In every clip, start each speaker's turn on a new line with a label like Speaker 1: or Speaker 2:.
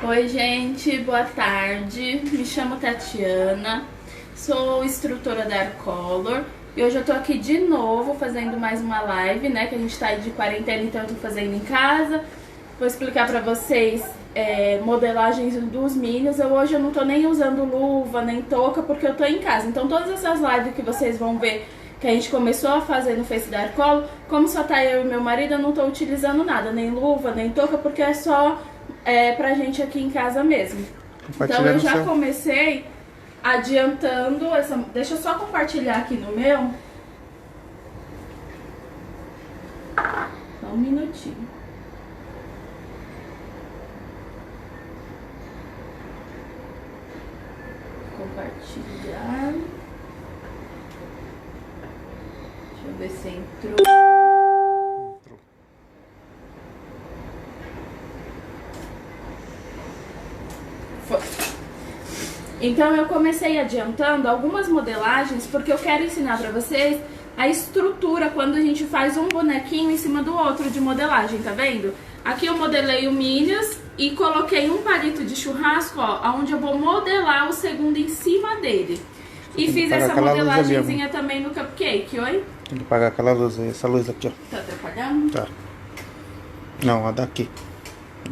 Speaker 1: Oi, gente, boa tarde. Me chamo Tatiana, sou instrutora da Arcolor e hoje eu tô aqui de novo fazendo mais uma live, né? Que a gente tá aí de quarentena, então eu tô fazendo em casa. Vou explicar pra vocês modelagens dos Minions. Hoje eu não tô nem usando luva, nem touca, porque eu tô em casa. Então todas essas lives que vocês vão ver que a gente começou a fazer no Face da Arcolor, como só tá eu e meu marido, eu não tô utilizando nada, nem luva, nem touca, porque é só pra gente aqui em casa mesmo. Então eu já comecei adiantando essa... Deixa eu só compartilhar aqui no meu. Só um minutinho. Compartilhar. Deixa eu ver se entrou. Então eu comecei adiantando algumas modelagens porque eu quero ensinar pra vocês a estrutura quando a gente faz um bonequinho em cima do outro de modelagem, tá vendo? Aqui eu modelei o Minions e coloquei um palito de churrasco, ó, onde eu vou modelar o segundo em cima dele. E fiz essa modelagemzinha também no cupcake, oi?
Speaker 2: Tem que apagar aquela luz aí, essa luz aqui, ó.
Speaker 1: Tá atrapalhando?
Speaker 2: Tá. Não, a daqui.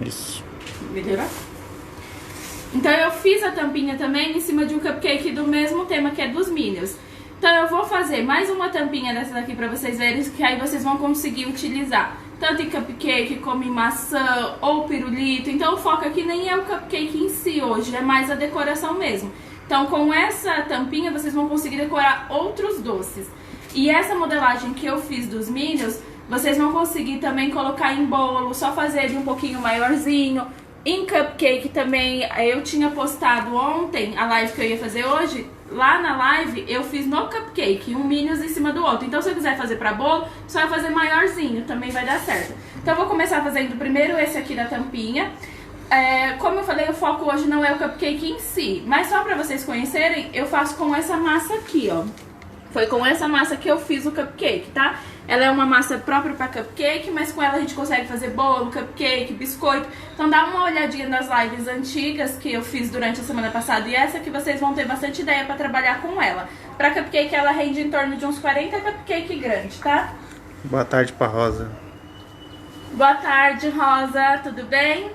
Speaker 2: Isso.
Speaker 1: Melhorou? Então eu fiz a tampinha também em cima de um cupcake do mesmo tema, que é dos Minions. Então eu vou fazer mais uma tampinha dessa daqui pra vocês verem, que aí vocês vão conseguir utilizar tanto em cupcake como em maçã ou pirulito. Então o foco aqui nem é o cupcake em si hoje, é mais a decoração mesmo. Então com essa tampinha vocês vão conseguir decorar outros doces. E essa modelagem que eu fiz dos Minions, vocês vão conseguir também colocar em bolo, só fazer ele um pouquinho maiorzinho. Em cupcake também, eu tinha postado ontem a live que eu ia fazer hoje. Lá na live eu fiz no cupcake, um Minions em cima do outro. Então se eu quiser fazer pra bolo, só eu fazer maiorzinho, também vai dar certo. Então eu vou começar fazendo primeiro esse aqui da tampinha. Como eu falei, o foco hoje não é o cupcake em si, mas só pra vocês conhecerem, eu faço com essa massa aqui, ó. Foi com essa massa que eu fiz o cupcake, tá? Ela é uma massa própria para cupcake, mas com ela a gente consegue fazer bolo, cupcake, biscoito. Então dá uma olhadinha nas lives antigas que eu fiz durante a semana passada e essa que vocês vão ter bastante ideia para trabalhar com ela. Para cupcake ela rende em torno de uns 40 cupcake grandes, tá?
Speaker 2: Boa tarde pra Rosa.
Speaker 1: Boa tarde, Rosa, tudo bem?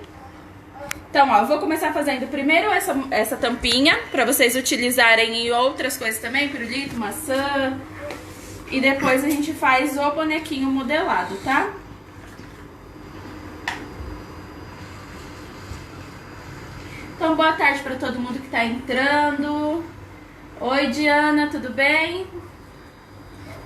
Speaker 1: Então, ó, eu vou começar fazendo primeiro essa tampinha, pra vocês utilizarem em outras coisas também, pirulito, maçã. E depois a gente faz o bonequinho modelado, tá? Então, boa tarde pra todo mundo que tá entrando. Oi, Diana, tudo bem?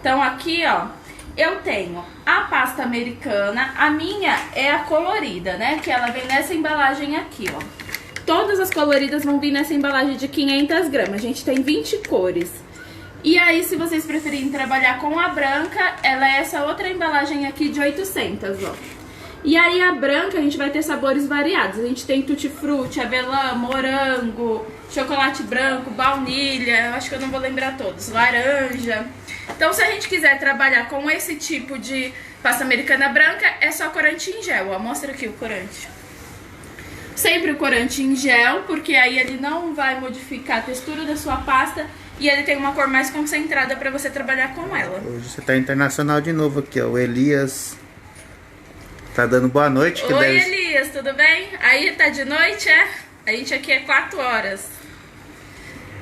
Speaker 1: Então, aqui, ó, eu tenho a pasta americana, a minha é a colorida, né? Que ela vem nessa embalagem aqui, ó. Todas as coloridas vão vir nessa embalagem de 500 gramas. A gente tem 20 cores. E aí, se vocês preferirem trabalhar com a branca, ela é essa outra embalagem aqui de 800, ó. E aí, a branca, a gente vai ter sabores variados. A gente tem tutti-frutti, avelã, morango, chocolate branco, baunilha, eu acho que eu não vou lembrar todos, laranja. Então, se a gente quiser trabalhar com esse tipo de pasta americana branca, é só corante em gel, ó. Mostra aqui o corante. Sempre o corante em gel, porque aí ele não vai modificar a textura da sua pasta e ele tem uma cor mais concentrada pra você trabalhar com ela.
Speaker 2: Hoje você tá internacional de novo aqui, ó. O Elias tá dando boa noite.
Speaker 1: Oi, Elias, tudo bem? Aí tá de noite, é? A gente aqui é 4 horas.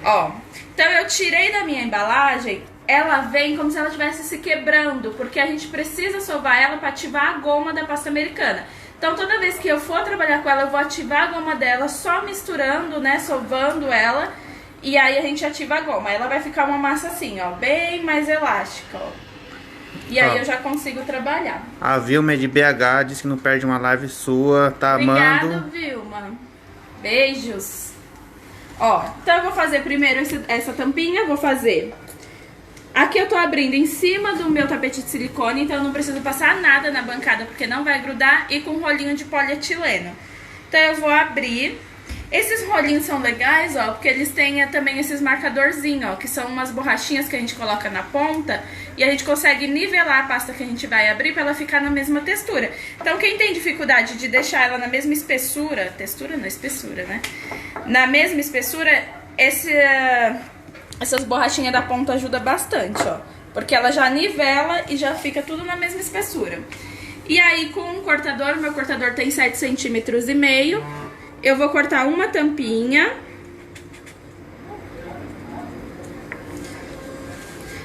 Speaker 1: Ó, então eu tirei da minha embalagem, ela vem como se ela estivesse se quebrando, porque a gente precisa sovar ela para ativar a goma da pasta americana. Então toda vez que eu for trabalhar com ela, eu vou ativar a goma dela só misturando, né, sovando ela, e aí a gente ativa a goma. Ela vai ficar uma massa assim, ó, bem mais elástica, ó. E aí eu já consigo trabalhar.
Speaker 2: A Vilma é de BH, disse que não perde uma live sua, tá amando.
Speaker 1: Obrigada, Vilma. Beijos. Ó, então eu vou fazer primeiro essa tampinha, vou fazer... Aqui eu tô abrindo em cima do meu tapete de silicone, então eu não preciso passar nada na bancada, porque não vai grudar, e com um rolinho de polietileno. Então eu vou abrir. Esses rolinhos são legais, ó, porque eles têm também esses marcadorzinhos, ó, que são umas borrachinhas que a gente coloca na ponta, e a gente consegue nivelar a pasta que a gente vai abrir pra ela ficar na mesma textura. Então quem tem dificuldade de deixar ela na mesma espessura, textura não, espessura, né? Na mesma espessura, essas borrachinhas da ponta ajudam bastante, ó. Porque ela já nivela e já fica tudo na mesma espessura. E aí com um cortador, meu cortador tem 7,5 centímetros, eu vou cortar uma tampinha.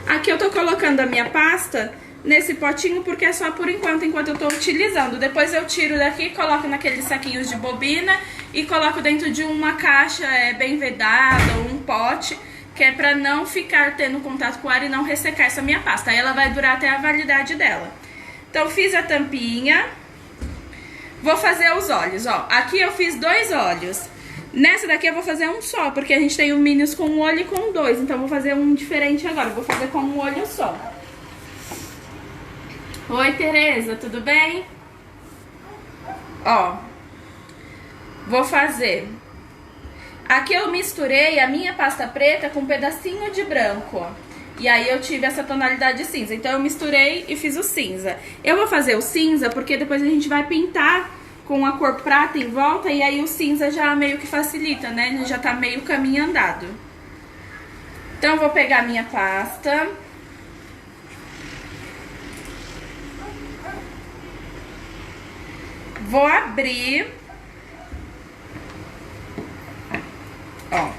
Speaker 1: Aqui eu tô colocando a minha pasta nesse potinho porque é só por enquanto eu tô utilizando. Depois eu tiro daqui, coloco naqueles saquinhos de bobina e coloco dentro de uma caixa bem vedada ou um pote, que é pra não ficar tendo contato com o ar e não ressecar essa minha pasta. Aí ela vai durar até a validade dela. Então fiz a tampinha. Vou fazer os olhos, ó. Aqui eu fiz 2 olhos. Nessa daqui eu vou fazer um só, porque a gente tem o Minions com um olho e com 2. Então eu vou fazer um diferente agora. Vou fazer com um olho só. Oi, Tereza, tudo bem? Ó. Vou fazer. Aqui eu misturei a minha pasta preta com um pedacinho de branco, ó. E aí eu tive essa tonalidade cinza. Então eu misturei e fiz o cinza. Eu vou fazer o cinza porque depois a gente vai pintar com a cor prata em volta, e aí o cinza já meio que facilita, né? Ele já tá meio caminho andado. Então eu vou pegar a minha pasta. Vou abrir. Ó.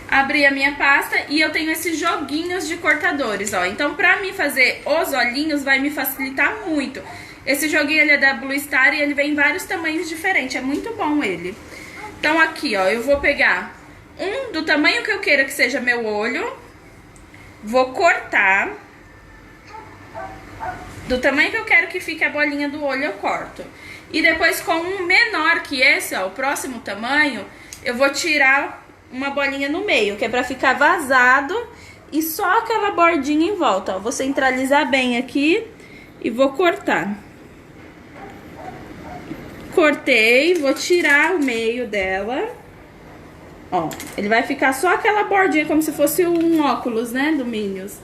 Speaker 1: Abri a minha pasta e eu tenho esses joguinhos de cortadores, ó. Então pra mim fazer os olhinhos vai me facilitar muito. Esse joguinho ele é da Blue Star e ele vem em vários tamanhos diferentes, é muito bom ele. Então aqui, ó, eu vou pegar um do tamanho que eu queira que seja meu olho. Vou cortar. Do tamanho que eu quero que fique a bolinha do olho, eu corto. E depois com um menor que esse, ó, o próximo tamanho, eu vou tirar uma bolinha no meio, que é pra ficar vazado e só aquela bordinha em volta, ó. Vou centralizar bem aqui e vou cortar. Cortei, vou tirar o meio dela. Ó, ele vai ficar só aquela bordinha, como se fosse um óculos, né, do Minions.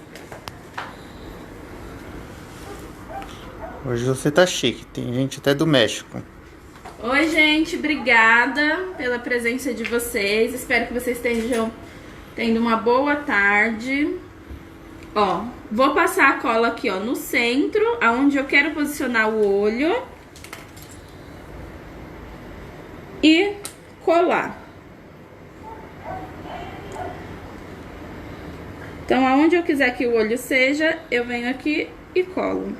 Speaker 2: Hoje você tá chique, tem gente até do México.
Speaker 1: Oi, gente, obrigada pela presença de vocês. Espero que vocês estejam tendo uma boa tarde. Ó, vou passar a cola aqui, ó, no centro, aonde eu quero posicionar o olho. E colar. Então, aonde eu quiser que o olho seja, eu venho aqui e colo.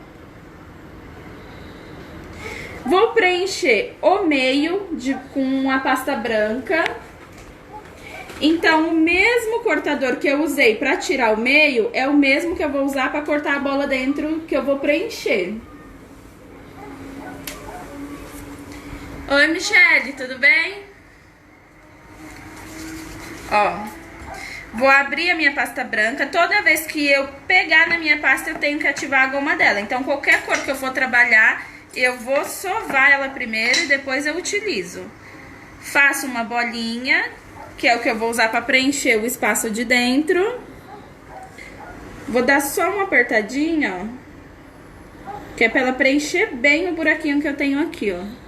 Speaker 1: Vou preencher o meio com a pasta branca. Então, o mesmo cortador que eu usei para tirar o meio é o mesmo que eu vou usar para cortar a bola dentro, que eu vou preencher. Oi, Michele, tudo bem? Ó, vou abrir a minha pasta branca. Toda vez que eu pegar na minha pasta, eu tenho que ativar a goma dela. Então, qualquer cor que eu for trabalhar, eu vou sovar ela primeiro e depois eu utilizo. Faço uma bolinha, que é o que eu vou usar para preencher o espaço de dentro. Vou dar só uma apertadinha, ó, que é para ela preencher bem o buraquinho que eu tenho aqui, ó.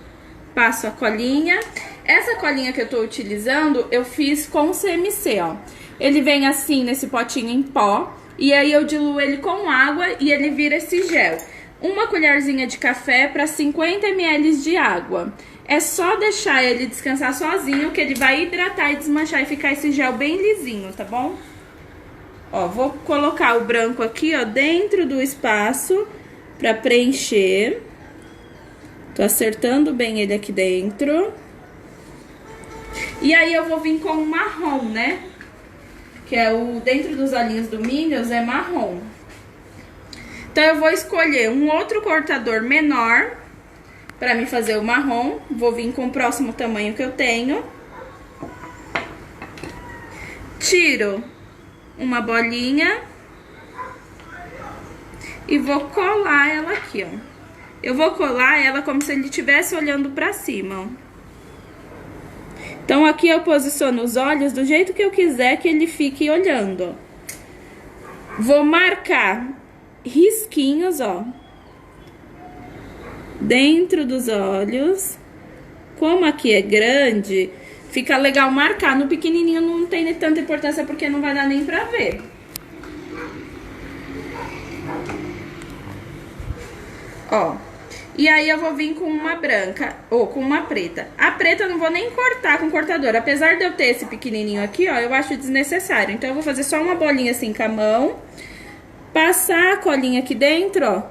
Speaker 1: Passo a colinha. Essa colinha que eu tô utilizando, eu fiz com CMC, ó. Ele vem assim, nesse potinho em pó, e aí eu diluo ele com água e ele vira esse gel. Uma colherzinha de café para 50 ml de água. É só deixar ele descansar sozinho, que ele vai hidratar e desmanchar e ficar esse gel bem lisinho, tá bom? Ó, vou colocar o branco aqui, ó, dentro do espaço pra preencher. Tô acertando bem ele aqui dentro. E aí eu vou vir com o marrom, né? Que é o dentro dos olhinhos do Minions, é marrom. Então eu vou escolher um outro cortador menor pra me fazer o marrom. Vou vir com o próximo tamanho que eu tenho. Tiro uma bolinha e vou colar ela aqui, ó. Eu vou colar ela como se ele estivesse olhando pra cima, ó. Então aqui eu posiciono os olhos do jeito que eu quiser que ele fique olhando, ó. Vou marcar risquinhos, ó, dentro dos olhos. Como aqui é grande, fica legal marcar. No pequenininho não tem tanta importância porque não vai dar nem pra ver. Ó, e aí eu vou vir com uma branca, ou com uma preta. A preta eu não vou nem cortar com cortador. Apesar de eu ter esse pequenininho aqui, ó, eu acho desnecessário. Então eu vou fazer só uma bolinha assim com a mão. Passar a colinha aqui dentro, ó.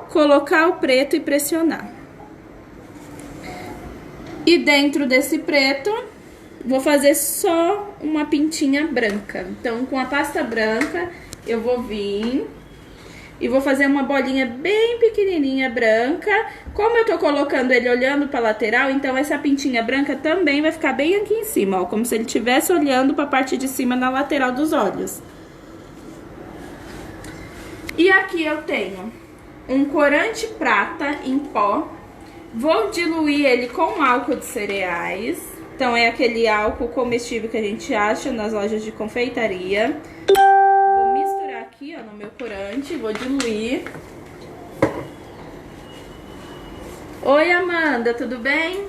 Speaker 1: Colocar o preto e pressionar. E dentro desse preto, vou fazer só uma pintinha branca. Então com a pasta branca, eu vou vir... E vou fazer uma bolinha bem pequenininha branca. Como eu tô colocando ele olhando pra lateral, então essa pintinha branca também vai ficar bem aqui em cima, ó. Como se ele estivesse olhando pra parte de cima na lateral dos olhos. E aqui eu tenho um corante prata em pó. Vou diluir ele com álcool de cereais. Então é aquele álcool comestível que a gente acha nas lojas de confeitaria. Aqui, ó, no meu corante, vou diluir. Oi, Amanda, tudo bem?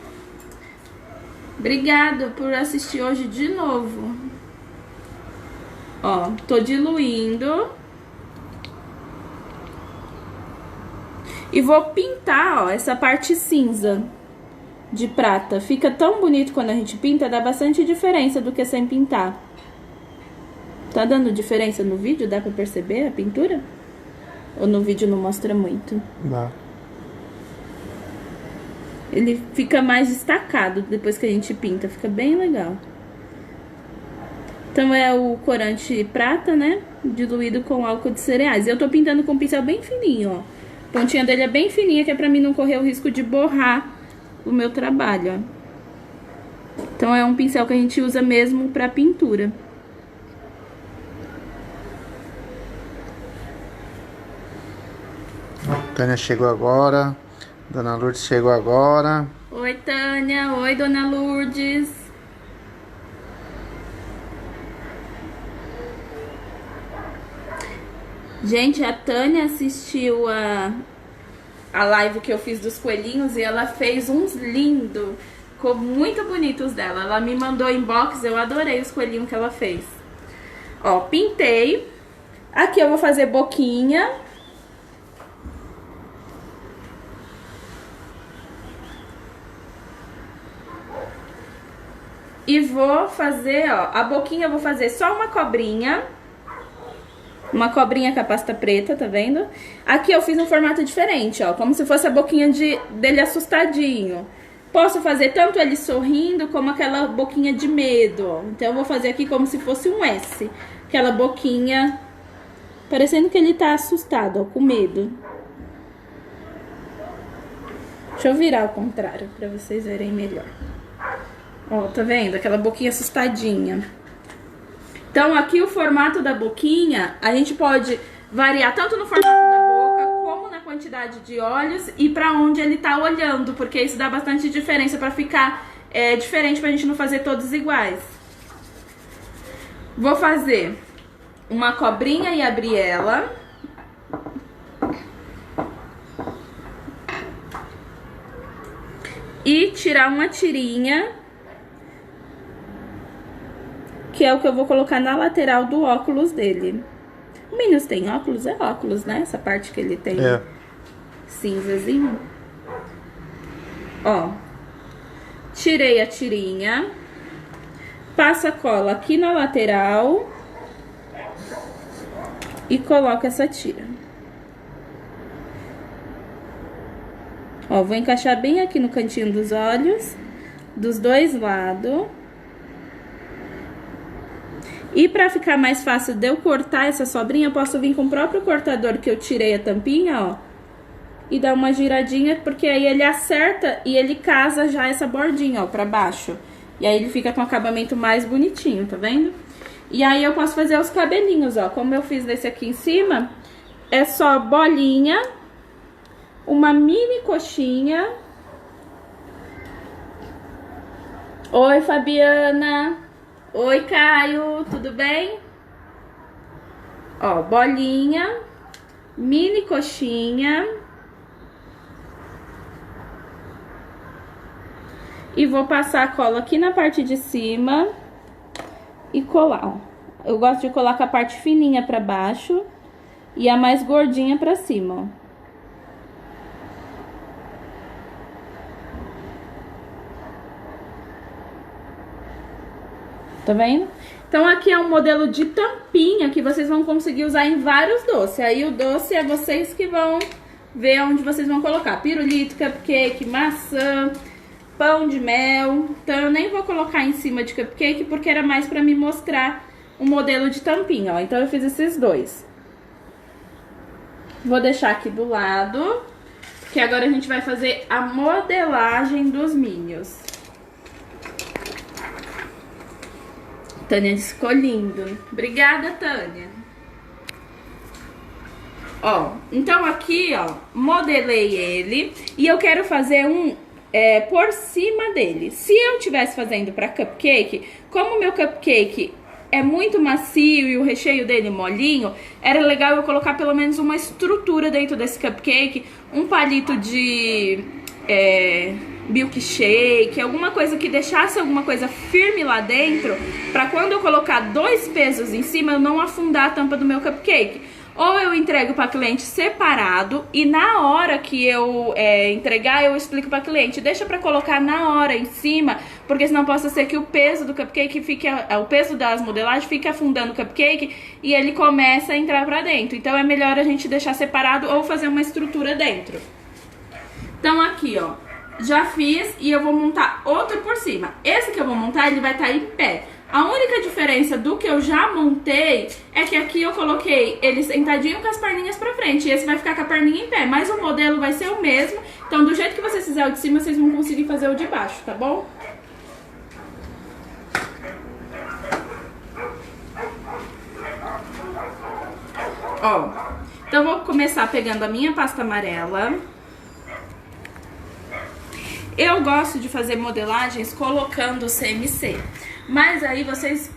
Speaker 1: Obrigado por assistir hoje de novo. Ó, tô diluindo. E vou pintar, ó, essa parte cinza de prata. Fica tão bonito quando a gente pinta, dá bastante diferença do que sem pintar. Tá dando diferença no vídeo? Dá pra perceber a pintura? Ou no vídeo não mostra muito?
Speaker 2: Dá.
Speaker 1: Ele fica mais destacado depois que a gente pinta. Fica bem legal. Então é o corante prata, né? Diluído com álcool de cereais. Eu tô pintando com um pincel bem fininho, ó. A pontinha dele é bem fininha, que é pra mim não correr o risco de borrar o meu trabalho, ó. Então é um pincel que a gente usa mesmo pra pintura.
Speaker 2: Tânia chegou agora. Dona Lourdes chegou agora.
Speaker 1: Oi, Tânia. Oi, Dona Lourdes. Gente, a Tânia assistiu a live que eu fiz dos coelhinhos e ela fez uns lindos. Ficou muito bonitos dela. Ela me mandou inbox, eu adorei os coelhinhos que ela fez. Ó, pintei. Aqui eu vou fazer boquinha. E vou fazer, ó, a boquinha eu vou fazer só uma cobrinha. Uma cobrinha com a pasta preta, tá vendo? Aqui eu fiz um formato diferente, ó, como se fosse a boquinha dele assustadinho. Posso fazer tanto ele sorrindo como aquela boquinha de medo, ó. Então eu vou fazer aqui como se fosse um S. Aquela boquinha parecendo que ele tá assustado, ó, com medo. Deixa eu virar ao contrário pra vocês verem melhor. Ó, tá vendo? Aquela boquinha assustadinha. Então, aqui o formato da boquinha, a gente pode variar tanto no formato da boca, como na quantidade de olhos e pra onde ele tá olhando, porque isso dá bastante diferença pra ficar diferente, pra gente não fazer todos iguais. Vou fazer uma cobrinha e abrir ela. E tirar uma tirinha, que é o que eu vou colocar na lateral do óculos dele. O Minus tem óculos? É óculos, né? Essa parte que ele tem cinzazinho. Ó, tirei a tirinha. Passa a cola aqui na lateral. E coloco essa tira. Ó, vou encaixar bem aqui no cantinho dos olhos, dos dois lados. E pra ficar mais fácil de eu cortar essa sobrinha, eu posso vir com o próprio cortador que eu tirei a tampinha, ó. E dar uma giradinha, porque aí ele acerta e ele casa já essa bordinha, ó, pra baixo. E aí ele fica com o acabamento mais bonitinho, tá vendo? E aí eu posso fazer os cabelinhos, ó. Como eu fiz desse aqui em cima, é só bolinha, uma mini coxinha. Oi, Fabiana. Oi, Caio, tudo bem? Ó, bolinha, mini coxinha. E vou passar a cola aqui na parte de cima e colar, ó. Eu gosto de colar com a parte fininha pra baixo e a mais gordinha pra cima, ó. Tá vendo? Então aqui é um modelo de tampinha que vocês vão conseguir usar em vários doces. Aí o doce é vocês que vão ver onde vocês vão colocar. Pirulito, cupcake, maçã, pão de mel. Então eu nem vou colocar em cima de cupcake porque era mais pra me mostrar um modelo de tampinha, ó. Então eu fiz esses dois. Vou deixar aqui do lado, que agora a gente vai fazer a modelagem dos Minions. Tânia disse que ficou lindo. Obrigada, Tânia. Ó, então aqui, ó, modelei ele e eu quero fazer um por cima dele. Se eu tivesse fazendo pra cupcake, como o meu cupcake é muito macio e o recheio dele molinho, era legal eu colocar pelo menos uma estrutura dentro desse cupcake, um palito de milkshake, alguma coisa que deixasse alguma coisa firme lá dentro, pra quando eu colocar 2 pesos em cima, eu não afundar a tampa do meu cupcake. Ou eu entrego para cliente separado e na hora que eu entregar, eu explico para cliente, deixa para colocar na hora em cima, porque senão possa ser que o peso do cupcake fique, o peso das modelagens fique afundando o cupcake e ele começa a entrar para dentro. Então é melhor a gente deixar separado ou fazer uma estrutura dentro. Então aqui, ó, já fiz e eu vou montar outro por cima. Esse que eu vou montar, ele vai estar em pé. A única diferença do que eu já montei é que aqui eu coloquei ele sentadinho com as perninhas pra frente. E esse vai ficar com a perninha em pé, mas o modelo vai ser o mesmo. Então do jeito que vocês fizerem o de cima, vocês vão conseguir fazer o de baixo, tá bom? Ó, então eu vou começar pegando a minha pasta amarela. Eu gosto de fazer modelagens colocando CMC. Mas aí vocês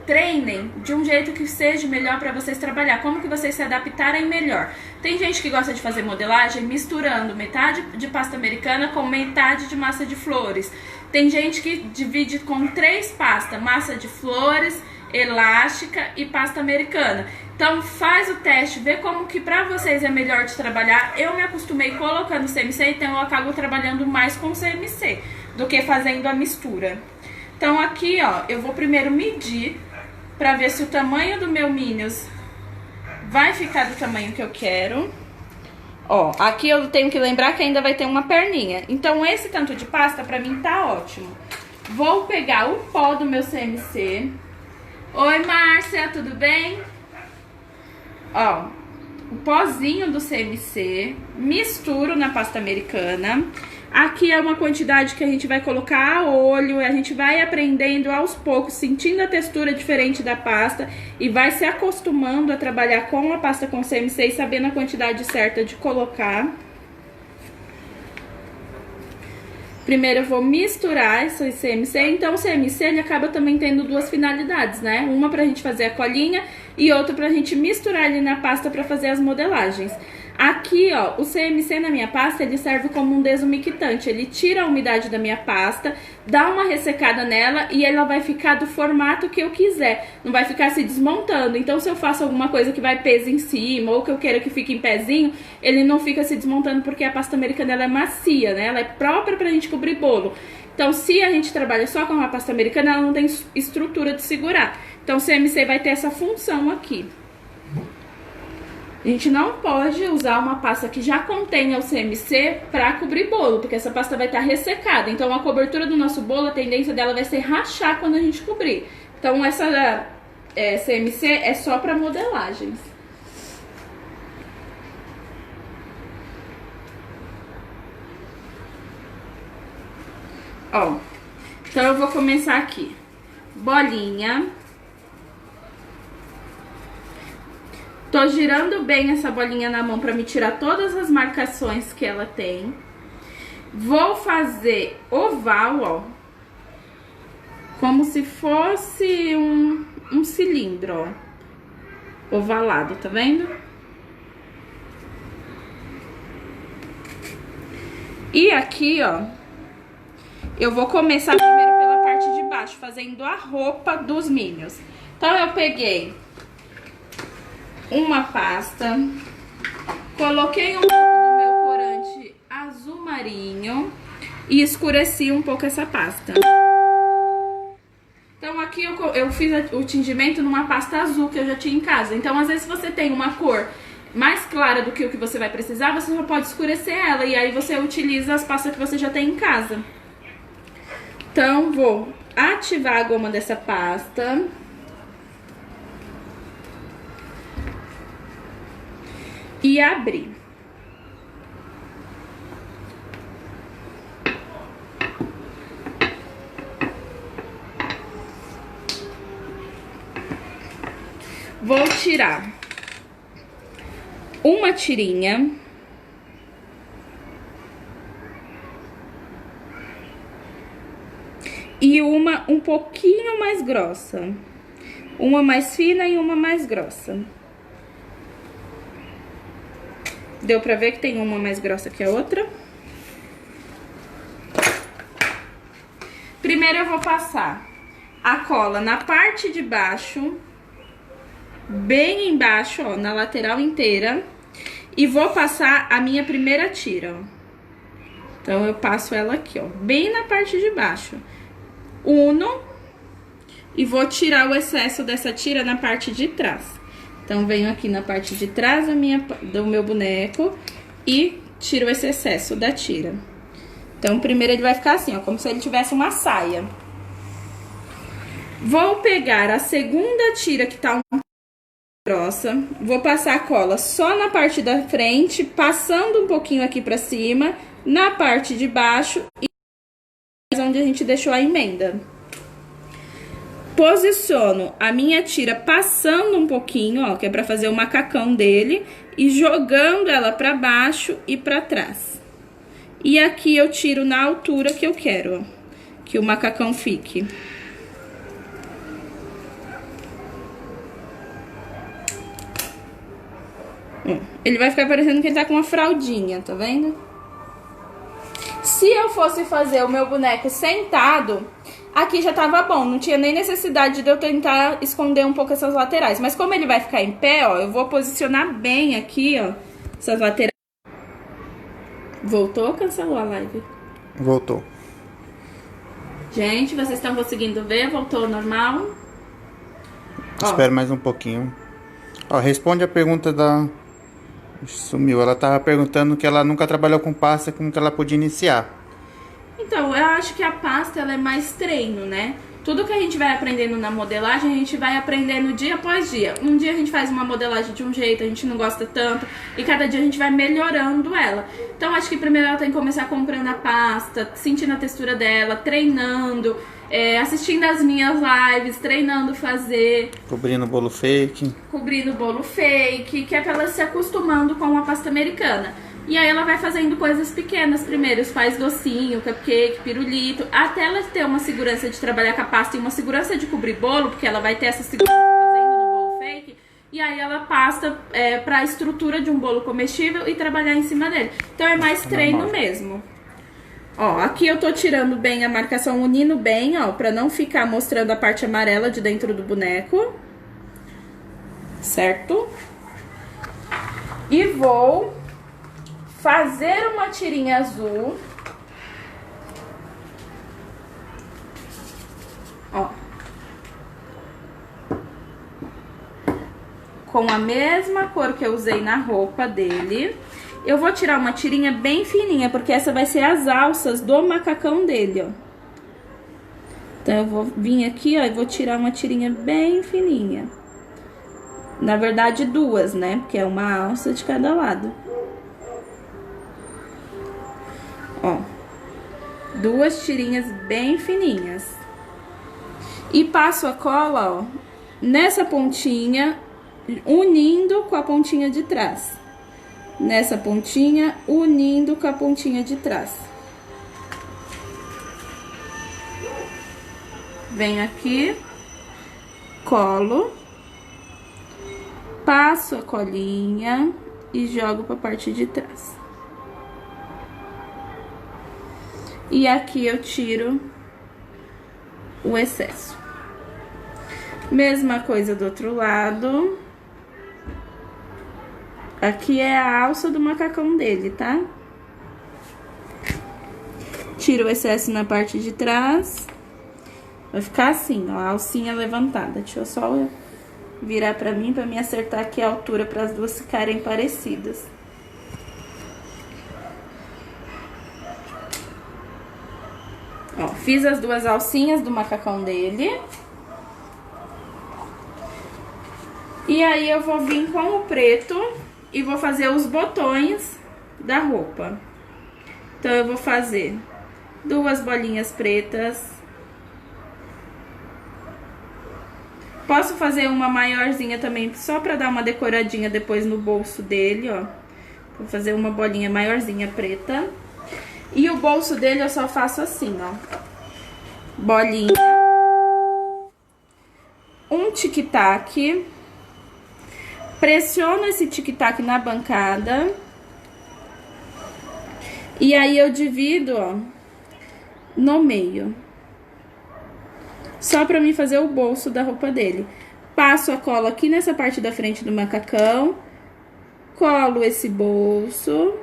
Speaker 1: treinem de um jeito que seja melhor para vocês trabalhar, como que vocês se adaptarem melhor. Tem gente que gosta de fazer modelagem misturando metade de pasta americana com metade de massa de flores. Tem gente que divide com 3 pastas, massa de flores, elástica e pasta americana. Então faz o teste, vê como que pra vocês é melhor de trabalhar. Eu me acostumei colocando CMC, então eu acabo trabalhando mais com CMC do que fazendo a mistura. Então aqui, ó, eu vou primeiro medir pra ver se o tamanho do meu Minions vai ficar do tamanho que eu quero. Ó, aqui eu tenho que lembrar que ainda vai ter uma perninha. Então esse tanto de pasta pra mim tá ótimo. Vou pegar o pó do meu CMC. Oi, Márcia, tudo bem? Ó, o pozinho do CMC, misturo na pasta americana. Aqui é uma quantidade que a gente vai colocar a olho, a gente vai aprendendo aos poucos, sentindo a textura diferente da pasta e vai se acostumando a trabalhar com a pasta com CMC e sabendo a quantidade certa de colocar. Primeiro eu vou misturar esse CMC, então o CMC ele acaba também tendo 2 finalidades, né? Uma pra gente fazer a colinha e outra pra gente misturar ali na pasta pra fazer as modelagens. Aqui, ó, o CMC na minha pasta, ele serve como um desumectante. Ele tira a umidade da minha pasta, dá uma ressecada nela e ela vai ficar do formato que eu quiser. Não vai ficar se desmontando. Então, se eu faço alguma coisa que vai peso em cima ou que eu queira que fique em pezinho, ele não fica se desmontando porque a pasta americana ela é macia, né? Ela é própria pra gente cobrir bolo. Então, se a gente trabalha só com a pasta americana, ela não tem estrutura de segurar. Então, o CMC vai ter essa função aqui. A gente não pode usar uma pasta que já contenha o CMC para cobrir bolo, porque essa pasta vai estar ressecada. Então a cobertura do nosso bolo, a tendência dela vai ser rachar quando a gente cobrir. Então essa CMC é só para modelagens. Ó, então eu vou começar aqui. Bolinha. Tô girando bem essa bolinha na mão pra me tirar todas as marcações que ela tem. Vou fazer oval, ó. Como se fosse um cilindro, ó. Ovalado, tá vendo? E aqui, ó, eu vou começar primeiro pela parte de baixo, fazendo a roupa dos Minions. Então, eu peguei uma pasta, coloquei um pouco do meu corante azul marinho e escureci um pouco essa pasta. Então, aqui eu fiz o tingimento numa pasta azul que eu já tinha em casa. Então, às vezes, você tem uma cor mais clara do que o que você vai precisar, você só pode escurecer ela. E aí, você utiliza as pastas que você já tem em casa. Então, vou ativar a goma dessa pasta. E abrir. Vou tirar uma tirinha. E uma um pouquinho mais grossa. Uma mais fina e uma mais grossa. Deu pra ver que tem uma mais grossa que a outra? Primeiro eu vou passar a cola na parte de baixo, bem embaixo, ó, na lateral inteira. E vou passar a minha primeira tira, ó. Então, eu passo ela aqui, ó, bem na parte de baixo. Uno. E vou tirar o excesso dessa tira na parte de trás. Então, venho aqui na parte de trás do meu boneco e tiro esse excesso da tira. Então, primeiro ele vai ficar assim, ó, como se ele tivesse uma saia. Vou pegar a segunda tira que tá um pouco grossa, vou passar a cola só na parte da frente, passando um pouquinho aqui pra cima, na parte de baixo e onde a gente deixou a emenda. Posiciono a minha tira passando um pouquinho, ó, que é pra fazer o macacão dele, e jogando ela pra baixo e pra trás. E aqui eu tiro na altura que eu quero, ó, que o macacão fique. Ele vai ficar parecendo que ele tá com uma fraldinha, tá vendo? Se eu fosse fazer o meu boneco sentado, aqui já tava bom, não tinha nem necessidade de eu tentar esconder um pouco essas laterais. Mas como ele vai ficar em pé, ó, eu vou posicionar bem aqui, ó, essas laterais. Voltou ou cancelou a live?
Speaker 2: Voltou.
Speaker 1: Gente, vocês estão conseguindo ver? Voltou ao normal?
Speaker 2: Espera mais um pouquinho. Ó, responde a pergunta da... Sumiu. Ela tava perguntando que ela nunca trabalhou com pasta, como que ela podia iniciar.
Speaker 1: Então, eu acho que a pasta, ela é mais treino, né? Tudo que a gente vai aprendendo na modelagem, a gente vai aprendendo dia após dia. Um dia a gente faz uma modelagem de um jeito, a gente não gosta tanto, e cada dia a gente vai melhorando ela. Então, acho que primeiro ela tem que começar comprando a pasta, sentindo a textura dela, treinando, assistindo as minhas lives, treinando fazer.
Speaker 2: Cobrindo o bolo fake.
Speaker 1: Cobrindo o bolo fake, que é pra ela se acostumando com a pasta americana. E aí ela vai fazendo coisas pequenas primeiro, faz docinho, cupcake, pirulito, até ela ter uma segurança de trabalhar com a pasta e uma segurança de cobrir bolo, porque ela vai ter essa segurança fazendo no bolo fake. E aí ela passa pra estrutura de um bolo comestível e trabalhar em cima dele. Então é mais treino mesmo. Ó, aqui eu tô tirando bem a marcação, unindo bem, ó, pra não ficar mostrando a parte amarela de dentro do boneco. Certo? E vou fazer uma tirinha azul. Ó. Com a mesma cor que eu usei na roupa dele. Eu vou tirar uma tirinha bem fininha, porque essa vai ser as alças do macacão dele, ó. Então, eu vou vir aqui, ó, e vou tirar uma tirinha bem fininha. Na verdade, duas, né? Porque é uma alça de cada lado. Ó. Duas tirinhas bem fininhas. E passo a cola, ó, nessa pontinha, unindo com a pontinha de trás. Nessa pontinha, unindo com a pontinha de trás. Venho aqui, colo, passo a colinha e jogo pra parte de trás. E aqui eu tiro o excesso. Mesma coisa do outro lado. Aqui é a alça do macacão dele, tá? Tiro o excesso na parte de trás. Vai ficar assim, ó, a alcinha levantada. Deixa eu só virar pra mim, pra me acertar aqui a altura, para as duas ficarem parecidas. Ó, fiz as duas alcinhas do macacão dele. E aí eu vou vir com o preto e vou fazer os botões da roupa. Então eu vou fazer duas bolinhas pretas. Posso fazer uma maiorzinha também, só pra dar uma decoradinha depois no bolso dele, ó. Vou fazer uma bolinha maiorzinha preta. E o bolso dele eu só faço assim, ó. Bolinha. Um tic-tac. Pressiono esse tic-tac na bancada. E aí eu divido, ó, no meio. Só pra mim fazer o bolso da roupa dele. Passo a cola aqui nessa parte da frente do macacão. Colo esse bolso.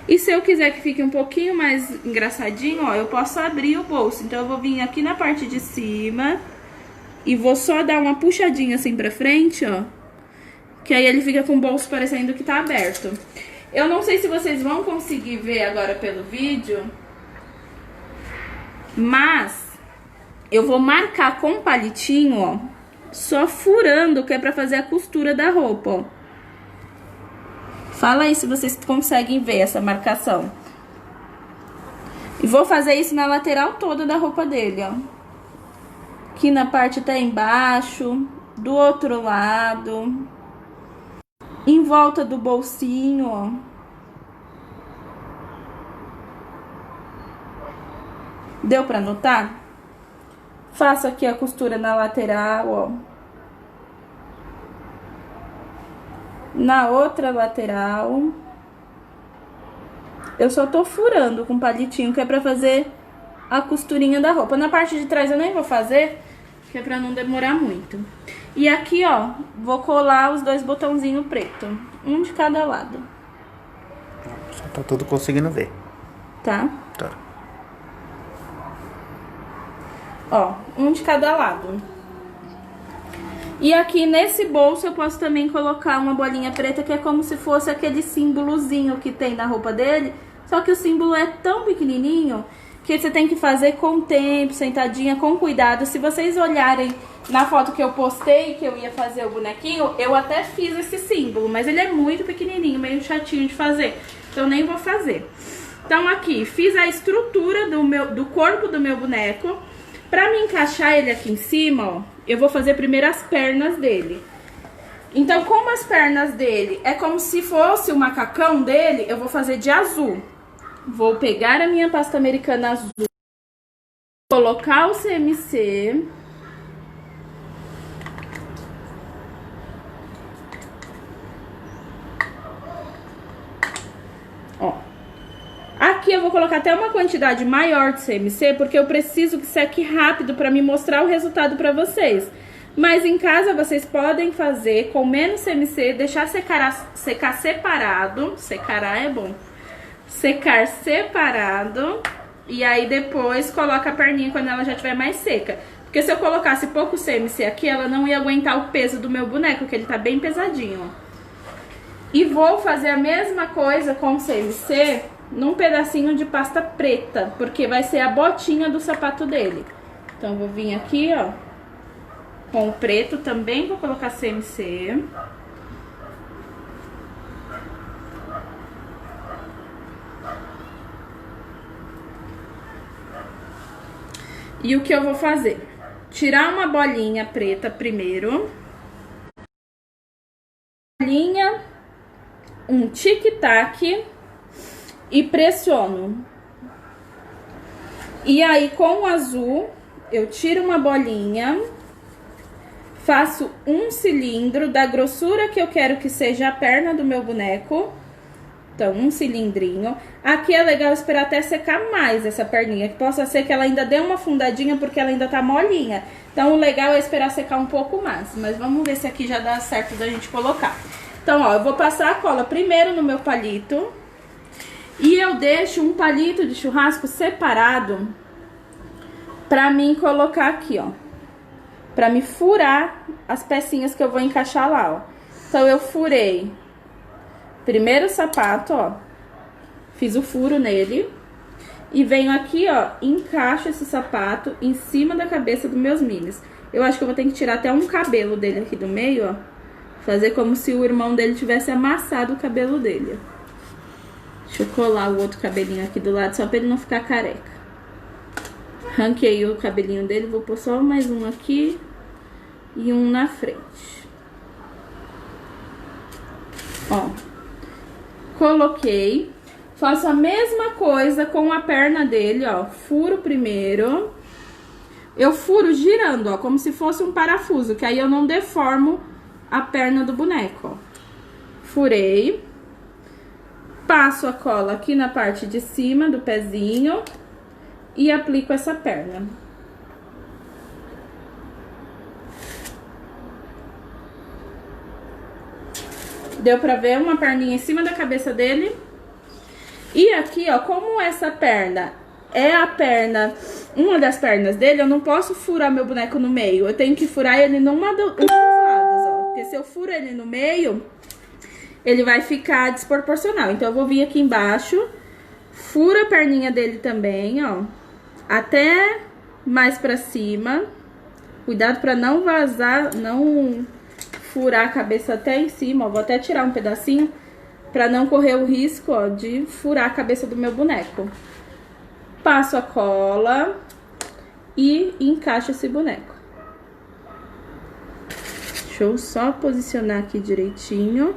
Speaker 1: E se eu quiser que fique um pouquinho mais engraçadinho, ó, eu posso abrir o bolso. Então eu vou vir aqui na parte de cima e vou só dar uma puxadinha assim pra frente, ó. Que aí ele fica com o bolso parecendo que tá aberto. Eu não sei se vocês vão conseguir ver agora pelo vídeo, mas eu vou marcar com palitinho, ó, só furando, que é pra fazer a costura da roupa, ó. Fala aí se vocês conseguem ver essa marcação. E vou fazer isso na lateral toda da roupa dele, ó. Aqui na parte até embaixo, do outro lado, em volta do bolsinho, ó. Deu pra notar? Faço aqui a costura na lateral, ó. Na outra lateral. Eu só tô furando com palitinho, que é pra fazer a costurinha da roupa. Na parte de trás eu nem vou fazer, que é pra não demorar muito. E aqui, ó, vou colar os dois botãozinhos pretos, um de cada lado.
Speaker 2: Só tá tudo conseguindo ver.
Speaker 1: Tá?
Speaker 2: Tá.
Speaker 1: Ó, um de cada lado. E aqui nesse bolso eu posso também colocar uma bolinha preta, que é como se fosse aquele símbolozinho que tem na roupa dele. Só que o símbolo é tão pequenininho que você tem que fazer com tempo, sentadinha, com cuidado. Se vocês olharem na foto que eu postei, que eu ia fazer o bonequinho, eu até fiz esse símbolo, mas ele é muito pequenininho, meio chatinho de fazer. Então nem vou fazer. Então aqui, fiz a estrutura do corpo do meu boneco. Pra me encaixar ele aqui em cima, ó, eu vou fazer primeiro as pernas dele. Então, como as pernas dele é como se fosse o macacão dele, eu vou fazer de azul. Vou pegar a minha pasta americana azul, colocar o CMC. Ó. Aqui eu vou colocar até uma quantidade maior de CMC, porque eu preciso que seque rápido para me mostrar o resultado para vocês. Mas em casa vocês podem fazer com menos CMC, deixar secar separado. Secará é bom. Secar separado. E aí depois coloca a perninha quando ela já estiver mais seca. Porque se eu colocasse pouco CMC aqui, ela não ia aguentar o peso do meu boneco, que ele tá bem pesadinho, ó. E vou fazer a mesma coisa com CMC num pedacinho de pasta preta, porque vai ser a botinha do sapato dele. Então, vou vir aqui, ó, com o preto também, vou colocar CMC. E o que eu vou fazer? Tirar uma bolinha preta primeiro. Bolinha, um tic-tac e pressiono. E aí, com o azul, eu tiro uma bolinha, faço um cilindro da grossura que eu quero que seja a perna do meu boneco, Então, um cilindrinho. Aqui é legal esperar até secar mais essa perninha, que possa ser que ela ainda dê uma afundadinha, porque ela ainda tá molinha. Então, o legal é esperar secar um pouco mais. Mas vamos ver se aqui já dá certo da gente colocar. Então, ó, eu vou passar a cola primeiro no meu palito. E eu deixo um palito de churrasco separado pra mim colocar aqui, ó. Pra me furar as pecinhas que eu vou encaixar lá, ó. Então, eu furei primeiro o sapato, ó. Fiz o furo nele. E venho aqui, ó, encaixo esse sapato em cima da cabeça dos meus minis. Eu acho que eu vou ter que tirar até um cabelo dele aqui do meio, ó. Fazer como se o irmão dele tivesse amassado o cabelo dele, ó. Deixa eu colar o outro cabelinho aqui do lado, só pra ele não ficar careca. Arranquei o cabelinho dele, vou pôr só mais um aqui e um na frente. Ó. Coloquei. Faço a mesma coisa com a perna dele, ó. Furo primeiro. Eu furo girando, ó, como se fosse um parafuso, que aí eu não deformo a perna do boneco, ó. Furei. Passo a cola aqui na parte de cima do pezinho e aplico essa perna. Deu pra ver uma perninha em cima da cabeça dele. E aqui, ó, como essa perna é a perna, uma das pernas dele, eu não posso furar meu boneco no meio. Eu tenho que furar ele numa dos lados, ó. Porque se eu furo ele no meio, ele vai ficar desproporcional. Então, eu vou vir aqui embaixo, furo a perninha dele também, ó. Até mais pra cima. Cuidado pra não vazar, não furar a cabeça até em cima, ó. Vou até tirar um pedacinho pra não correr o risco, ó, de furar a cabeça do meu boneco. Passo a cola e encaixo esse boneco. Deixa eu só posicionar aqui direitinho.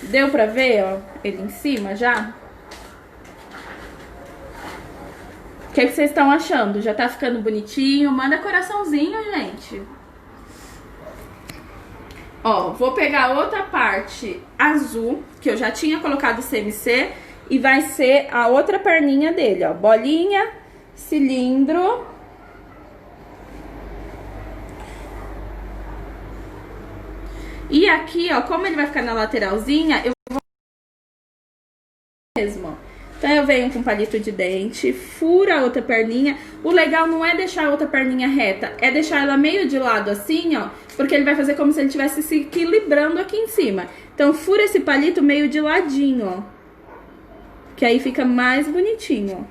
Speaker 1: Deu pra ver, ó, ele em cima já? O que vocês estão achando? Já tá ficando bonitinho? Manda coraçãozinho, gente. Ó, vou pegar outra parte azul, que eu já tinha colocado CMC, e vai ser a outra perninha dele, ó. Bolinha, cilindro. E aqui, ó, como ele vai ficar na lateralzinha, eu vou mesmo, ó. Então, eu venho com palito de dente, furo a outra perninha. O legal não é deixar a outra perninha reta, é deixar ela meio de lado assim, ó, porque ele vai fazer como se ele estivesse se equilibrando aqui em cima. Então, fura esse palito meio de ladinho, ó, que aí fica mais bonitinho, ó.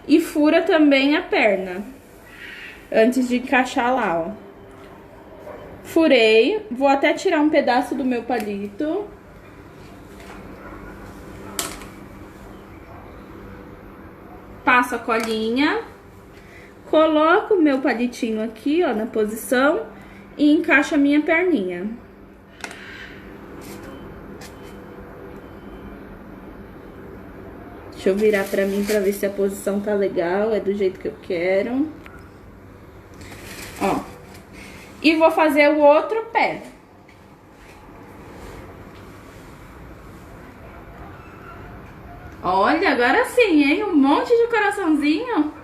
Speaker 1: E fura também a perna, antes de encaixar lá, ó. Furei, vou até tirar um pedaço do meu palito. Passo a colinha, coloco o meu palitinho aqui, ó, na posição e encaixo a minha perninha. Deixa eu virar pra mim pra ver se a posição tá legal, é do jeito que eu quero. Ó. E vou fazer o outro pé. Olha, agora sim, hein? Um monte de coraçãozinho.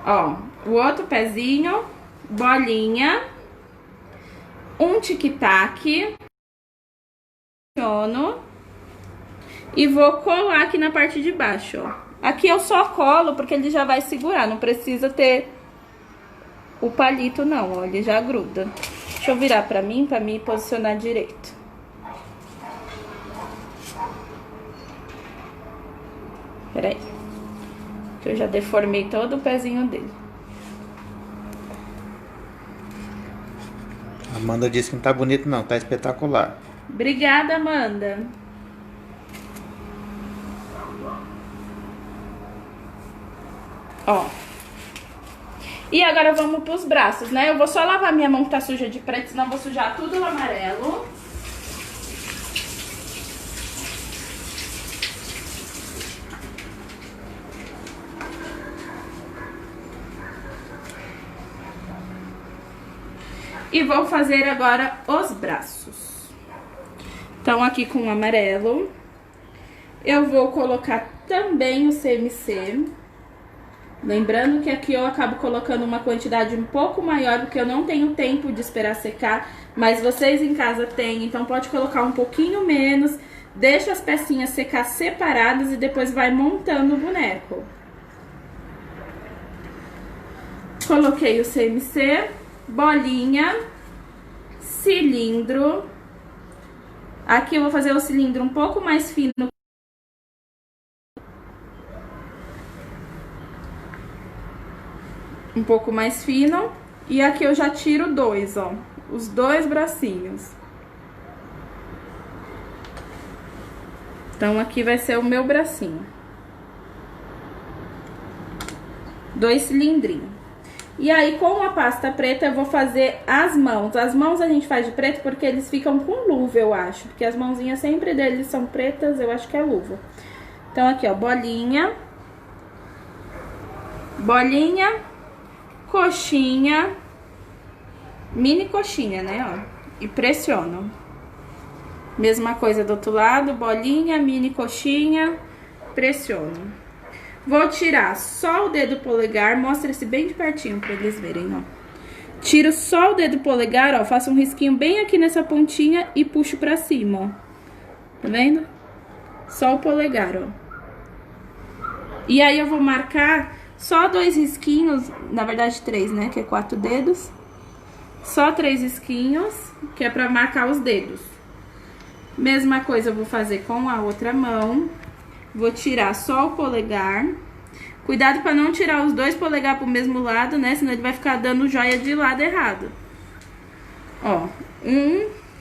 Speaker 1: Ó, o outro pezinho, bolinha, um tic-tac. E vou colar aqui na parte de baixo, ó. Aqui eu só colo porque ele já vai segurar, não precisa ter o palito não, ó, ele já gruda. Deixa eu virar pra mim me posicionar direito. Peraí, que eu já deformei todo o pezinho dele.
Speaker 2: Amanda disse que não tá bonito não, tá espetacular.
Speaker 1: Obrigada, Amanda. Ó. E agora vamos pros braços, né? Eu vou só lavar minha mão que tá suja de preto, senão eu vou sujar tudo o amarelo. E vou fazer agora os braços. Então, aqui com o amarelo, eu vou colocar também o CMC. Lembrando que aqui eu acabo colocando uma quantidade um pouco maior, porque eu não tenho tempo de esperar secar, mas vocês em casa têm, então pode colocar um pouquinho menos, deixa as pecinhas secar separadas e depois vai montando o boneco. Coloquei o CMC, bolinha, cilindro. Aqui eu vou fazer o cilindro um pouco mais fino. Um pouco mais fino. E aqui eu já tiro dois, ó. Os dois bracinhos. Então, aqui vai ser o meu bracinho. 2 cilindrinhos. E aí, com a pasta preta, eu vou fazer as mãos. As mãos a gente faz de preto porque eles ficam com luva, eu acho. Porque as mãozinhas sempre deles são pretas, eu acho que é luva. Então, aqui, ó, bolinha. Bolinha. Coxinha. Mini coxinha, né, ó. E pressiono. Mesma coisa do outro lado, bolinha, mini coxinha, pressiono. Vou tirar só o dedo polegar, mostra esse bem de pertinho pra eles verem, ó. Tiro só o dedo polegar, ó, faço um risquinho bem aqui nessa pontinha e puxo pra cima, ó. Tá vendo? Só o polegar, ó. E aí eu vou marcar só 2 risquinhos, na verdade 3, né, que é 4 dedos. Só 3 risquinhos, que é pra marcar os dedos. Mesma coisa eu vou fazer com a outra mão. Vou tirar só o polegar. Cuidado pra não tirar os 2 polegares pro mesmo lado, né? Senão ele vai ficar dando joia de lado errado. Ó,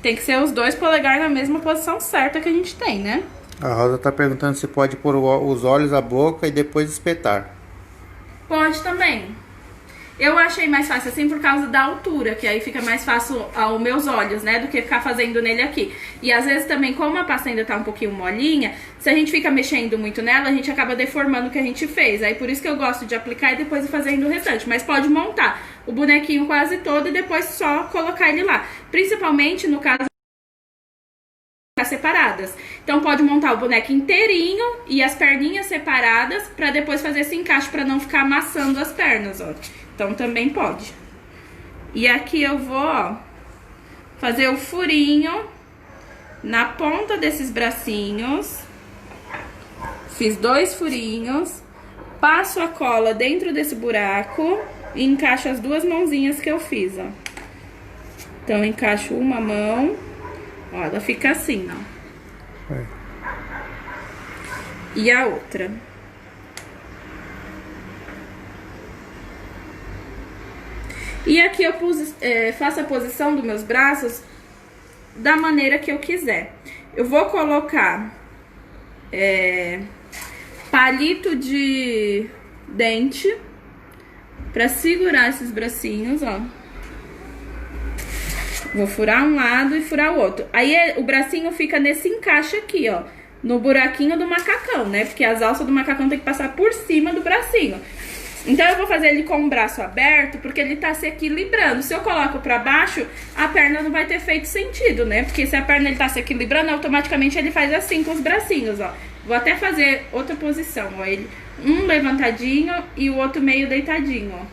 Speaker 1: tem que ser os 2 polegares na mesma posição certa que a gente tem, né?
Speaker 2: A Rosa tá perguntando se pode pôr os olhos, a boca e depois espetar.
Speaker 1: Pode também. Eu achei mais fácil assim por causa da altura, que aí fica mais fácil aos meus olhos, né, do que ficar fazendo nele aqui. E às vezes também, como a pasta ainda tá um pouquinho molinha, se a gente fica mexendo muito nela, a gente acaba deformando o que a gente fez. Aí por isso que eu gosto de aplicar e depois ir fazendo o restante. Mas pode montar o bonequinho quase todo e depois só colocar ele lá. Principalmente no caso separadas. Então pode montar o boneco inteirinho e as perninhas separadas pra depois fazer esse encaixe pra não ficar amassando as pernas, ó. Então também pode. E aqui eu vou, ó, fazer o furinho na ponta desses bracinhos. Fiz 2 furinhos. Passo a cola dentro desse buraco e encaixo as 2 mãozinhas que eu fiz, ó. Então encaixo uma mão. Ó, ela fica assim, ó. E a outra. E aqui eu faço a posição dos meus braços da maneira que eu quiser. Eu vou colocar palito de dente pra segurar esses bracinhos, ó. Vou furar um lado e furar o outro. Aí o bracinho fica nesse encaixe aqui, ó. No buraquinho do macacão, né? Porque as alças do macacão tem que passar por cima do bracinho. Então eu vou fazer ele com o braço aberto, porque ele tá se equilibrando. Se eu coloco pra baixo, a perna não vai ter feito sentido, né? Porque se a perna ele tá se equilibrando, automaticamente ele faz assim com os bracinhos, ó. Vou até fazer outra posição, ó. Ele, um levantadinho e o outro meio deitadinho, ó.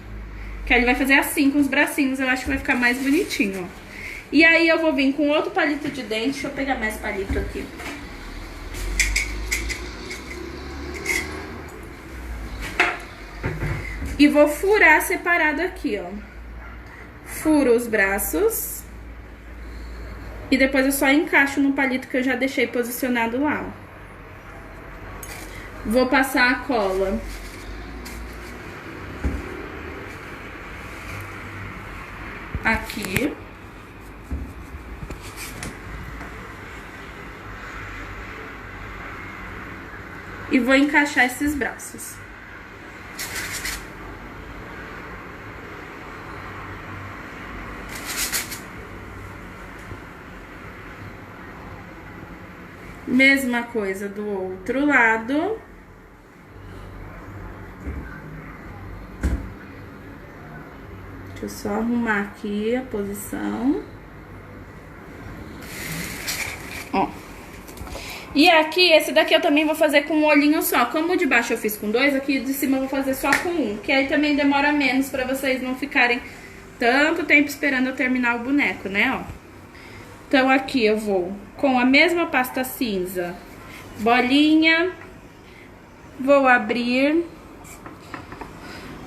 Speaker 1: Que aí ele vai fazer assim com os bracinhos, eu acho que vai ficar mais bonitinho, ó. E aí eu vou vir com outro palito de dente, deixa eu pegar mais palito aqui. E vou furar separado aqui, ó. Furo os braços. E depois eu só encaixo no palito que eu já deixei posicionado lá, ó. Vou passar a cola. Aqui. E vou encaixar esses braços. Mesma coisa do outro lado. Deixa eu só arrumar aqui a posição. Ó. E aqui, esse daqui eu também vou fazer com um olhinho só. Como o de baixo eu fiz com 2, aqui de cima eu vou fazer só com 1. Que aí também demora menos pra vocês não ficarem tanto tempo esperando eu terminar o boneco, né, ó. Então aqui eu vou com a mesma pasta cinza, bolinha, vou abrir,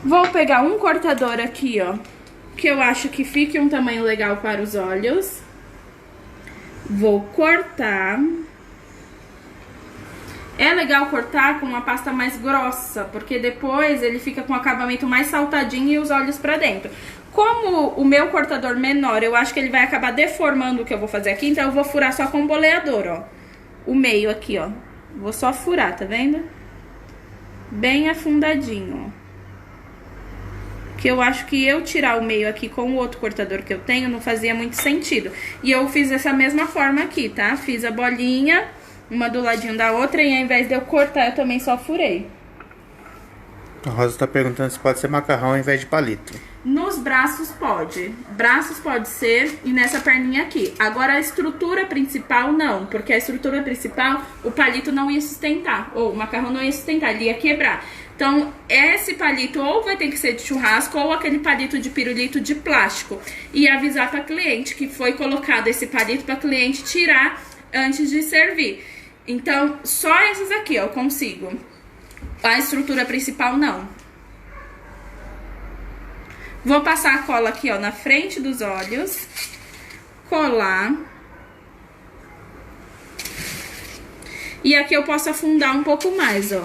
Speaker 1: vou pegar um cortador aqui, ó, que eu acho que fique um tamanho legal para os olhos. Vou cortar. É legal cortar com uma pasta mais grossa, porque depois ele fica com o acabamento mais saltadinho e os olhos pra dentro. Como o meu cortador menor, eu acho que ele vai acabar deformando o que eu vou fazer aqui, então eu vou furar só com o boleador, ó. O meio aqui, ó. Vou só furar, tá vendo? Bem afundadinho, ó. Que eu acho que eu tirar o meio aqui com o outro cortador que eu tenho não fazia muito sentido. E eu fiz dessa mesma forma aqui, tá? Fiz a bolinha, uma do ladinho da outra, e ao invés de eu cortar, eu também só furei.
Speaker 2: A Rosa tá perguntando se pode ser macarrão ao invés de palito.
Speaker 1: Nos braços pode. Braços pode ser, e nessa perninha aqui. Agora a estrutura principal não, porque a estrutura principal o palito não ia sustentar, ou o macarrão não ia sustentar, ele ia quebrar. Então esse palito ou vai ter que ser de churrasco ou aquele palito de pirulito de plástico. E avisar pra cliente que foi colocado esse palito pra cliente tirar antes de servir. Então só esses aqui eu consigo. A estrutura principal não. Vou passar a cola aqui, ó, na frente dos olhos. Colar. E aqui eu posso afundar um pouco mais, ó,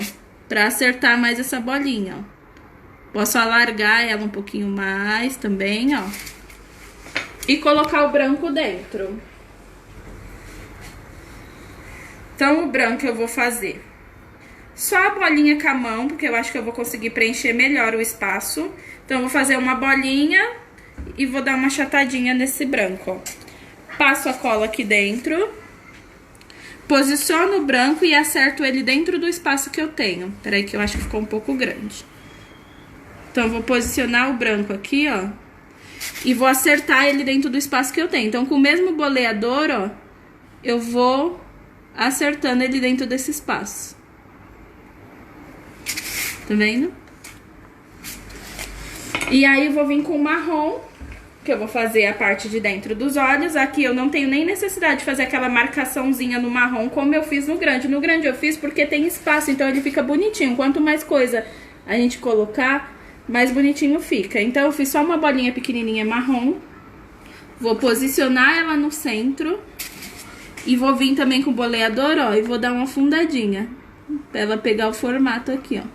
Speaker 1: pra acertar mais essa bolinha, ó. Posso alargar ela um pouquinho mais também, ó. E colocar o branco dentro. Então, o branco eu vou fazer só a bolinha com a mão, porque eu acho que eu vou conseguir preencher melhor o espaço. Então, eu vou fazer uma bolinha e vou dar uma achatadinha nesse branco, ó. Passo a cola aqui dentro, posiciono o branco e acerto ele dentro do espaço que eu tenho. Peraí que eu acho que ficou um pouco grande. Então, eu vou posicionar o branco aqui, ó, e vou acertar ele dentro do espaço que eu tenho. Então, com o mesmo boleador, ó, eu vou acertando ele dentro desse espaço. Tá vendo? E aí eu vou vir com o marrom, que eu vou fazer a parte de dentro dos olhos. Aqui eu não tenho nem necessidade de fazer aquela marcaçãozinha no marrom como eu fiz no grande. No grande eu fiz porque tem espaço, então ele fica bonitinho. Quanto mais coisa a gente colocar, mais bonitinho fica. Então eu fiz só uma bolinha pequenininha marrom. Vou posicionar ela no centro. E vou vir também com o boleador, ó, e vou dar uma afundadinha, pra ela pegar o formato aqui, ó.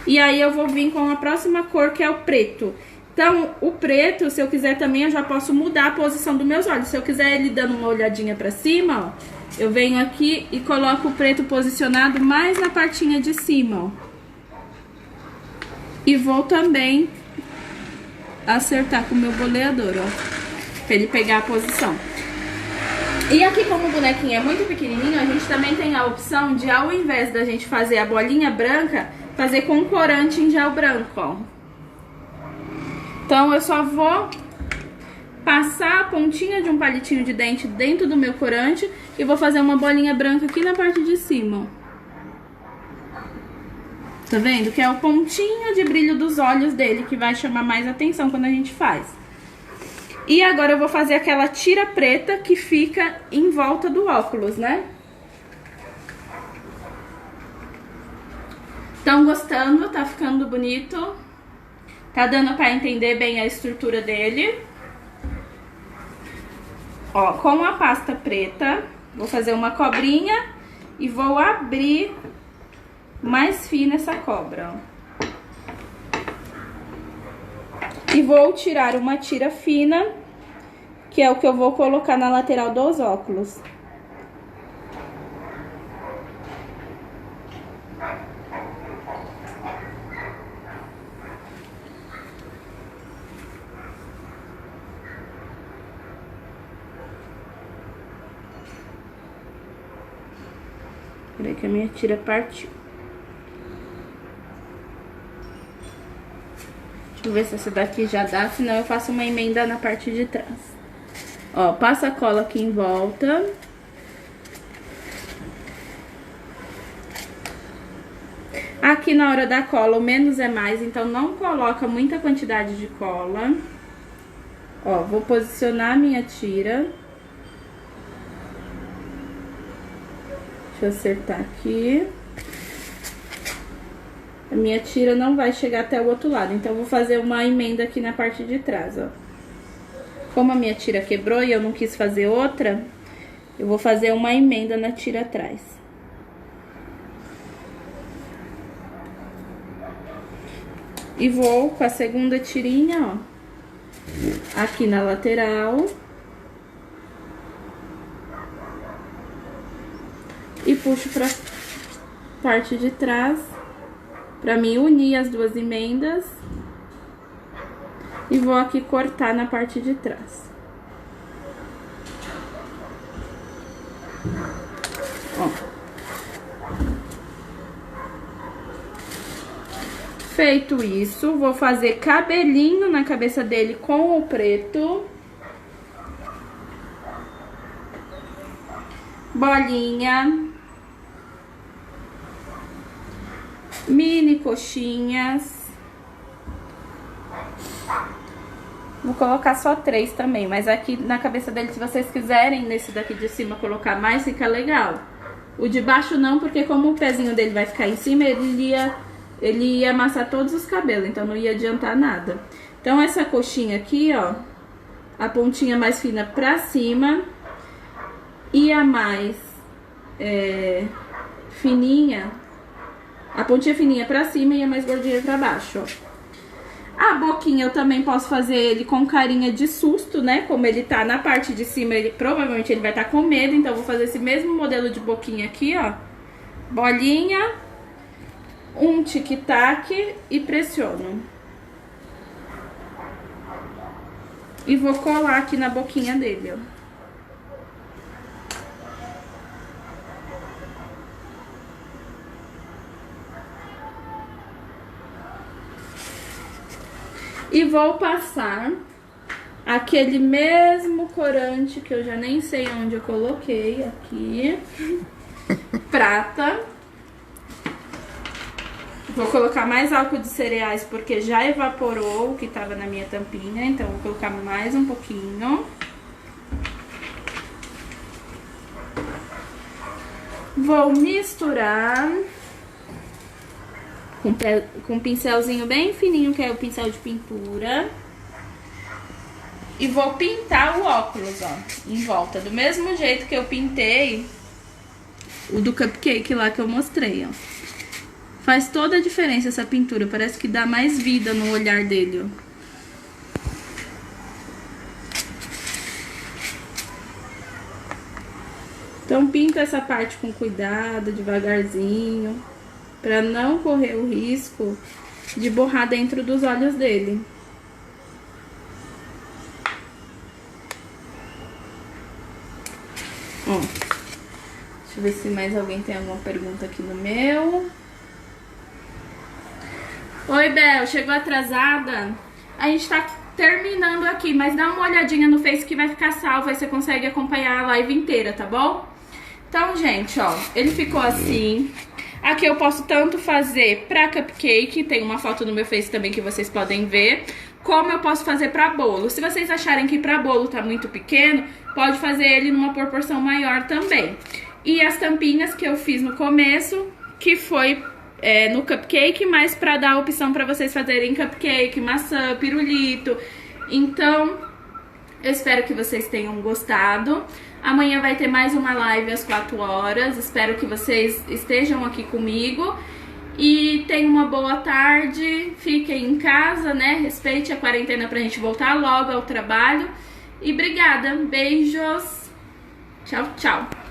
Speaker 1: E aí eu vou vir com a próxima cor, que é o preto. Então, o preto, se eu quiser também, eu já posso mudar a posição dos meus olhos. Se eu quiser ele dando uma olhadinha pra cima, ó, eu venho aqui e coloco o preto posicionado mais na partinha de cima, ó. E vou também acertar com o meu boleador, ó, pra ele pegar a posição. E aqui, como o bonequinho é muito pequenininho, a gente também tem a opção de, ao invés da gente fazer a bolinha branca, fazer com corante em gel branco, ó. Então, eu só vou passar a pontinha de um palitinho de dente dentro do meu corante e vou fazer uma bolinha branca aqui na parte de cima, ó. Tá vendo? Que é o pontinho de brilho dos olhos dele, que vai chamar mais atenção quando a gente faz. E agora eu vou fazer aquela tira preta que fica em volta do óculos, né? Estão gostando? Tá ficando bonito? Tá dando pra entender bem a estrutura dele? Ó, com a pasta preta, vou fazer uma cobrinha e vou abrir mais fina essa cobra, ó. E vou tirar uma tira fina, que é o que eu vou colocar na lateral dos óculos. Peraí que a minha tira partiu. Deixa eu ver se essa daqui já dá, senão eu faço uma emenda na parte de trás. Ó, passa a cola aqui em volta. Aqui na hora da cola, o menos é mais, então não coloca muita quantidade de cola. Ó, vou posicionar a minha tira. Deixa eu acertar aqui. A minha tira não vai chegar até o outro lado, então eu vou fazer uma emenda aqui na parte de trás, ó. Como a minha tira quebrou e eu não quis fazer outra, eu vou fazer uma emenda na tira atrás. E vou com a segunda tirinha, ó, aqui na lateral. E puxo pra parte de trás, pra mim unir as duas emendas. E vou aqui cortar na parte de trás. Ó. Feito isso, vou fazer cabelinho na cabeça dele com o preto. Bolinha. Mini coxinhas. Vou colocar só 3 também, mas aqui na cabeça dele, se vocês quiserem, nesse daqui de cima, colocar mais, fica legal. O de baixo não, porque como o pezinho dele vai ficar em cima, ele ia amassar todos os cabelos, então não ia adiantar nada. Então essa coxinha aqui, ó, a pontinha mais fina pra cima e a mais fininha, a pontinha fininha pra cima e a mais gordinha pra baixo, ó. A boquinha eu também posso fazer ele com carinha de susto, né? Como ele tá na parte de cima, provavelmente ele vai estar com medo. Então eu vou fazer esse mesmo modelo de boquinha aqui, ó. Bolinha, um tic-tac e pressiono. E vou colar aqui na boquinha dele, ó. E vou passar aquele mesmo corante que eu já nem sei onde eu coloquei aqui. Prata. Vou colocar mais álcool de cereais porque já evaporou o que tava na minha tampinha. Então vou colocar mais um pouquinho. Vou misturar com um pincelzinho bem fininho, que é o pincel de pintura. E vou pintar o óculos, ó, em volta, do mesmo jeito que eu pintei o do cupcake lá que eu mostrei, ó. Faz toda a diferença essa pintura, parece que dá mais vida no olhar dele, ó. Então pinta essa parte com cuidado, devagarzinho, pra não correr o risco de borrar dentro dos olhos dele. Ó, deixa eu ver se mais alguém tem alguma pergunta aqui no meu. Oi, Bel, chegou atrasada? A gente tá terminando aqui, mas dá uma olhadinha no Face que vai ficar salvo, aí você consegue acompanhar a live inteira, tá bom? Então, gente, ó, ele ficou assim. Aqui eu posso tanto fazer pra cupcake, tem uma foto no meu Face também que vocês podem ver, como eu posso fazer pra bolo. Se vocês acharem que pra bolo tá muito pequeno, pode fazer ele numa proporção maior também. E as tampinhas que eu fiz no começo, que foi no cupcake, mas pra dar a opção pra vocês fazerem cupcake, maçã, pirulito. Então, eu espero que vocês tenham gostado. Amanhã vai ter mais uma live às 4 horas. Espero que vocês estejam aqui comigo. E tenham uma boa tarde. Fiquem em casa, né? Respeite a quarentena pra gente voltar logo ao trabalho. E obrigada. Beijos. Tchau, tchau.